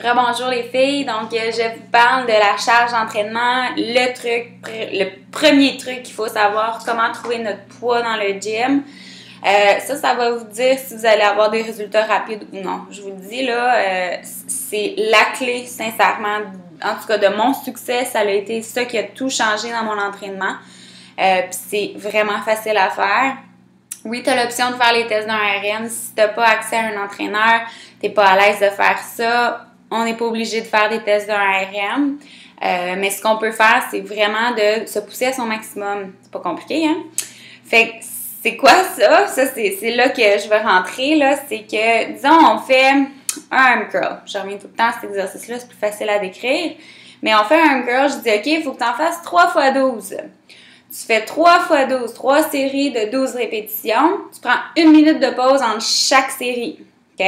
Rebonjour les filles, donc je vous parle de la charge d'entraînement, le premier truc qu'il faut savoir, comment trouver notre poids dans le gym. Ça va vous dire si vous allez avoir des résultats rapides ou non. Je vous le dis là, c'est la clé sincèrement, en tout cas de mon succès, ça a été ça qui a tout changé dans mon entraînement. Puis c'est vraiment facile à faire. Oui, tu as l'option de faire les tests d'un RM. Si tu n'as pas accès à un entraîneur, tu n'es pas à l'aise de faire ça, on n'est pas obligé de faire des tests d'un RM. Mais ce qu'on peut faire, c'est vraiment de se pousser à son maximum. C'est pas compliqué, hein? Fait que c'est quoi ça? Ça, c'est là que je veux rentrer, là. C'est que, disons, on fait un arm curl. Je reviens tout le temps à cet exercice-là, c'est plus facile à décrire. Mais on fait un arm curl, je dis, OK, il faut que tu en fasses 3 x 12. Tu fais 3 x 12, 3 séries de 12 répétitions. Tu prends 1 minute de pause entre chaque série. OK?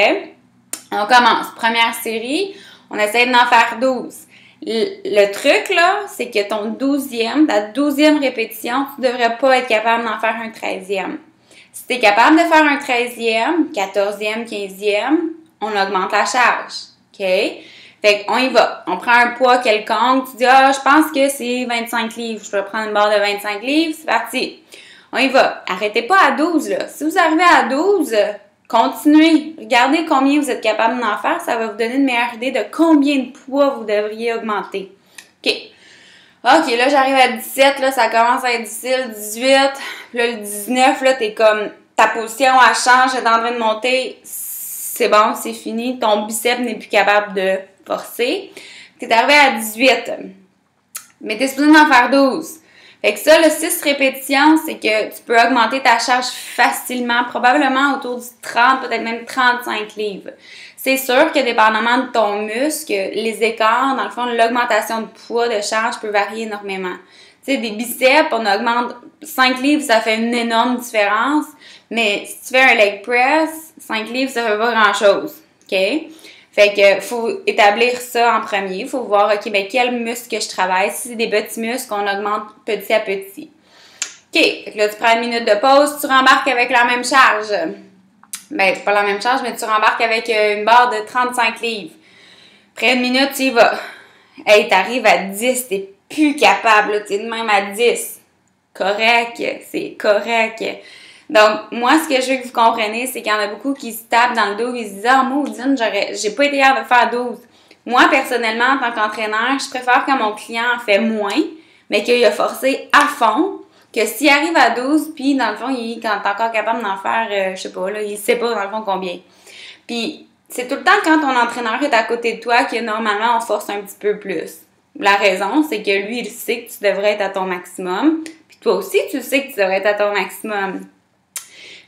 On commence. Première série, on essaie d'en faire 12. Le truc, là, c'est que ta 12e répétition, tu ne devrais pas être capable d'en faire un 13e. Si tu es capable de faire un 13e, 14e, 15e, on augmente la charge. OK? Fait qu'on y va. On prend un poids quelconque. Tu dis, je pense que c'est 25 livres. Je peux prendre une barre de 25 livres. C'est parti. On y va. Arrêtez pas à 12, là. Si vous arrivez à 12, continuez. Regardez combien vous êtes capable d'en faire. Ça va vous donner une meilleure idée de combien de poids vous devriez augmenter. OK. OK, là, j'arrive à 17. Là, ça commence à être difficile. 18. Puis là, le 19, là, t'es comme... Ta position, elle change. Elle est en train de monter. C'est bon, c'est fini. Ton biceps n'est plus capable de forcer. T'es arrivé à 18. Mais t'es supposé en faire 12. Fait que ça, le 6 répétitions, c'est que tu peux augmenter ta charge facilement, probablement autour du 30, peut-être même 35 livres. C'est sûr que dépendamment de ton muscle, les écarts, dans le fond, l'augmentation de poids, de charge peut varier énormément. Tu sais, des biceps, on augmente 5 livres, ça fait une énorme différence. Mais si tu fais un leg press, 5 livres, ça fait pas grand-chose. OK? Fait que faut établir ça en premier. Il faut voir, OK, ben quel muscle que je travaille. Si c'est des petits muscles, on augmente petit à petit. OK, fait que là, tu prends une minute de pause, tu rembarques avec la même charge. Ben, c'est pas la même charge, mais tu rembarques avec une barre de 35 livres. Après une minute, tu y vas. Hey, t'arrives à 10, t'es plus capable, tu es de même à 10. Correct, c'est correct. Donc, moi, ce que je veux que vous compreniez, c'est qu'il y en a beaucoup qui se tapent dans le dos et se disent « Ah, maudine, j'ai pas été capable de faire 12. » Moi, personnellement, en tant qu'entraîneur, je préfère que mon client en fait moins, mais qu'il a forcé à fond, que s'il arrive à 12, puis dans le fond, il est encore capable d'en faire, je sais pas, là, il sait pas dans le fond combien. Puis, c'est tout le temps quand ton entraîneur est à côté de toi que normalement, on force un petit peu plus. La raison, c'est que lui, il sait que tu devrais être à ton maximum, puis toi aussi, tu sais que tu devrais être à ton maximum.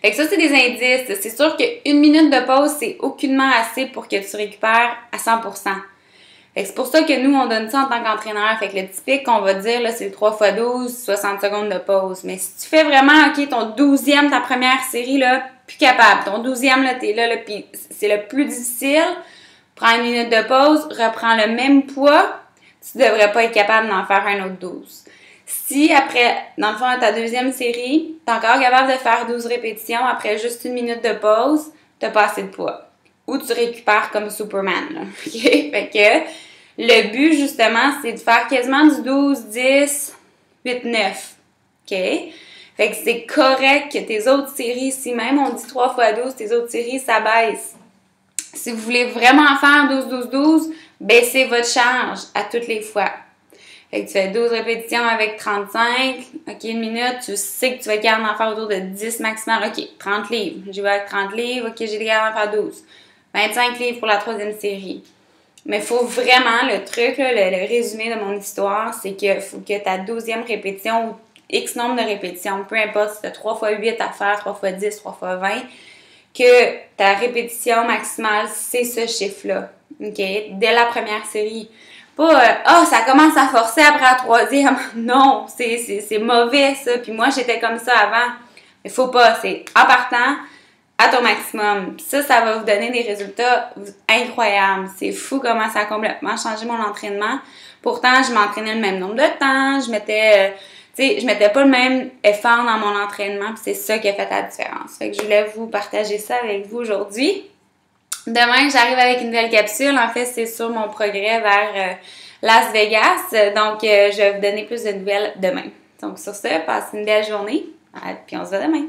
Fait que ça, c'est des indices. C'est sûr qu'une minute de pause, c'est aucunement assez pour que tu récupères à 100%. Fait que c'est pour ça que nous, on donne ça en tant qu'entraîneur. Fait que le typique qu'on va dire, là, c'est le 3 x 12, 60 secondes de pause. Mais si tu fais vraiment, OK, ton 12e, ta première série, là, plus capable. Ton 12e, là, t'es là, puis c'est le plus difficile. Prends une minute de pause, reprends le même poids. Tu devrais pas être capable d'en faire un autre 12. Si après, dans le fond, ta deuxième série, tu es encore capable de faire 12 répétitions après juste une minute de pause, tu n'as pas assez de poids. Ou tu récupères comme Superman. Là. Okay? Fait que le but, justement, c'est de faire quasiment du 12, 10, 8, 9. OK? Fait que c'est correct que tes autres séries, si même on dit 3 x 12, tes autres séries, ça baisse. Si vous voulez vraiment faire 12, 12, 12, baissez votre charge à toutes les fois. Fait que tu fais 12 répétitions avec 35. OK, une minute, tu sais que tu vas être capable d'en faire autour de 10 maximal. OK, 30 livres. J'y vais avec 30 livres. OK, j'ai été capable d'en faire 12. 25 livres pour la troisième série. Mais il faut vraiment, le truc, là, le résumé de mon histoire, c'est qu'il faut que ta 12e répétition ou X nombre de répétitions, peu importe si tu as 3 x 8 à faire, 3 x 10, 3 x 20, que ta répétition maximale, c'est ce chiffre-là. OK? Dès la première série. Pas, ça commence à forcer après la troisième. Non, c'est mauvais ça. Puis moi, j'étais comme ça avant. Mais faut pas, c'est en partant à ton maximum. Puis ça va vous donner des résultats incroyables. C'est fou comment ça a complètement changé mon entraînement. Pourtant, je m'entraînais le même nombre de temps. Je mettais pas le même effort dans mon entraînement. Puis c'est ça qui a fait la différence. Fait que je voulais vous partager ça avec vous aujourd'hui. Demain, j'arrive avec une nouvelle capsule. En fait, c'est sur mon progrès vers Las Vegas. Donc, je vais vous donner plus de nouvelles demain. Donc, sur ce, passez une belle journée. Puis, on se voit demain.